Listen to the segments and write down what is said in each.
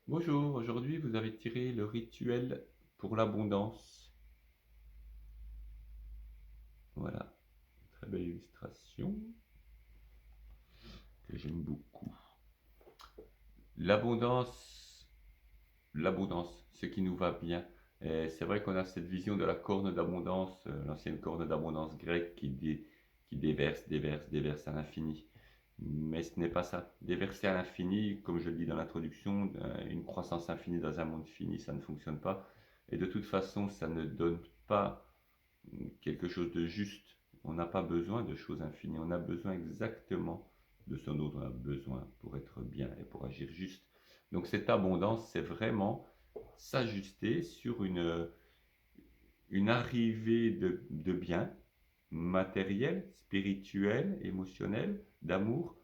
Bonjour, aujourd'hui vous avez tiré le rituel pour l'abondance. Voilà, très belle illustration que j'aime beaucoup. L'abondance, l'abondance, ce qui nous va bien. Et c'est vrai qu'on a cette vision de la corne d'abondance, l'ancienne corne d'abondance grecque qui déverse, déverse, déverse à l'infini. Mais ce n'est pas ça. Déverser à l'infini, comme je le dis dans l'introduction, une croissance infinie dans un monde fini, ça ne fonctionne pas. Et de toute façon, ça ne donne pas quelque chose de juste. On n'a pas besoin de choses infinies, on a besoin exactement de ce dont on a besoin pour être bien et pour agir juste. Donc cette abondance, c'est vraiment s'ajuster sur une arrivée de biens matériels, spirituels, émotionnels, d'amour,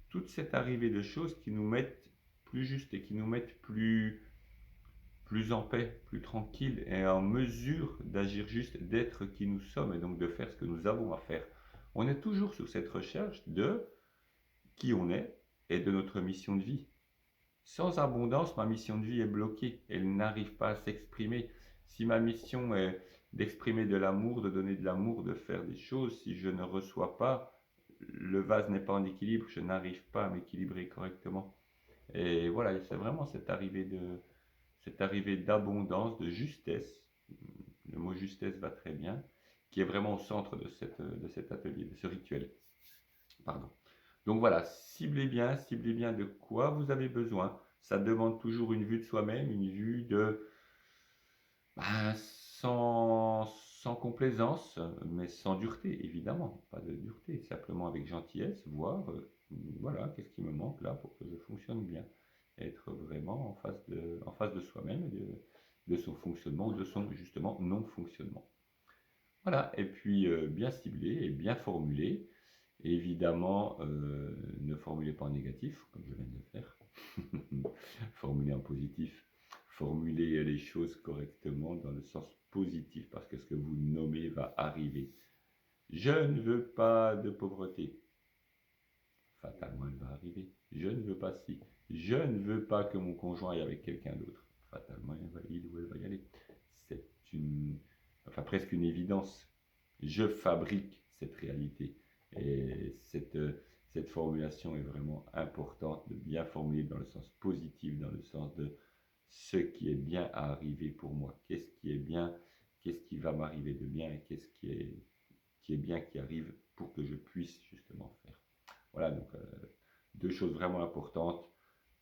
toute cette arrivée de choses qui nous mettent plus juste et qui nous mettent plus en paix, plus tranquille et en mesure d'agir juste, d'être qui nous sommes et donc de faire ce que nous avons à faire. On est toujours sur cette recherche de qui on est et de notre mission de vie. Sans abondance, ma mission de vie est bloquée. Elle n'arrive pas à s'exprimer. Si ma mission est d'exprimer de l'amour, de donner de l'amour, de faire des choses, si je ne reçois pas, le vase n'est pas en équilibre, je n'arrive pas à m'équilibrer correctement. Et voilà, c'est vraiment cette arrivée d'abondance, de justesse, le mot justesse va très bien, qui est vraiment au centre de cet atelier, de ce rituel. Pardon. Donc voilà, ciblez bien de quoi vous avez besoin. Ça demande toujours une vue de soi-même, une vue de sans complaisance, mais sans dureté, évidemment. Pas de dureté, simplement avec gentillesse, voir voilà, qu'est-ce qui me manque là pour que je fonctionne bien. Être vraiment en face de soi-même et de son fonctionnement ou de son justement non-fonctionnement. Voilà, et puis bien ciblé et bien formulé. Évidemment, ne formulez pas en négatif, comme je viens de le faire. Formulez en positif. Formulez les choses correctement dans le sens positif, parce que ce que vous nommez va arriver. Je ne veux pas de pauvreté. Fatalement, elle va arriver. Je ne veux pas si. Je ne veux pas que mon conjoint aille avec quelqu'un d'autre. Fatalement, il ou elle va y aller. C'est presque une évidence. Je fabrique cette réalité. Et cette formulation est vraiment importante de bien formuler dans le sens positif, dans le sens de ce qui est bien à arriver pour moi. Qu'est-ce qui est bien, qu'est-ce qui va m'arriver de bien et qu'est-ce qui est bien qui arrive pour que je puisse justement faire. Voilà, donc deux choses vraiment importantes,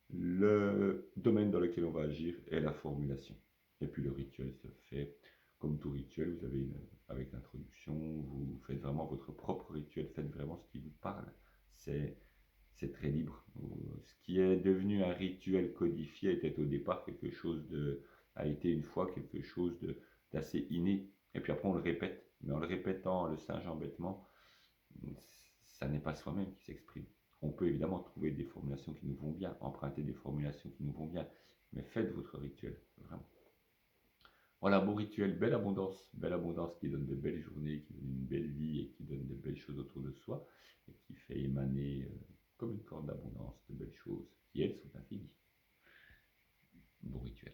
le domaine dans lequel on va agir et la formulation. Et puis le rituel se fait comme tout rituel, vous avez avec l'introduction, vous faites vraiment votre propre rituel, faites vraiment ce qui vous parle. C'est c'est très libre. Ce qui est devenu un rituel codifié était au départ quelque chose a été une fois quelque chose d'assez inné. Et puis après on le répète, mais en le répétant, le singe embêtement, ça n'est pas soi-même qui s'exprime. On peut évidemment trouver des formulations qui nous vont bien, emprunter des formulations qui nous vont bien, mais faites votre rituel, vraiment. Voilà, beau rituel, belle abondance qui donne de belles journées, qui donne une belle vie et qui donne de belles choses autour de soi et qui fait émaner comme une corde d'abondance de belles choses qui, elles, sont infinies. Beau rituel.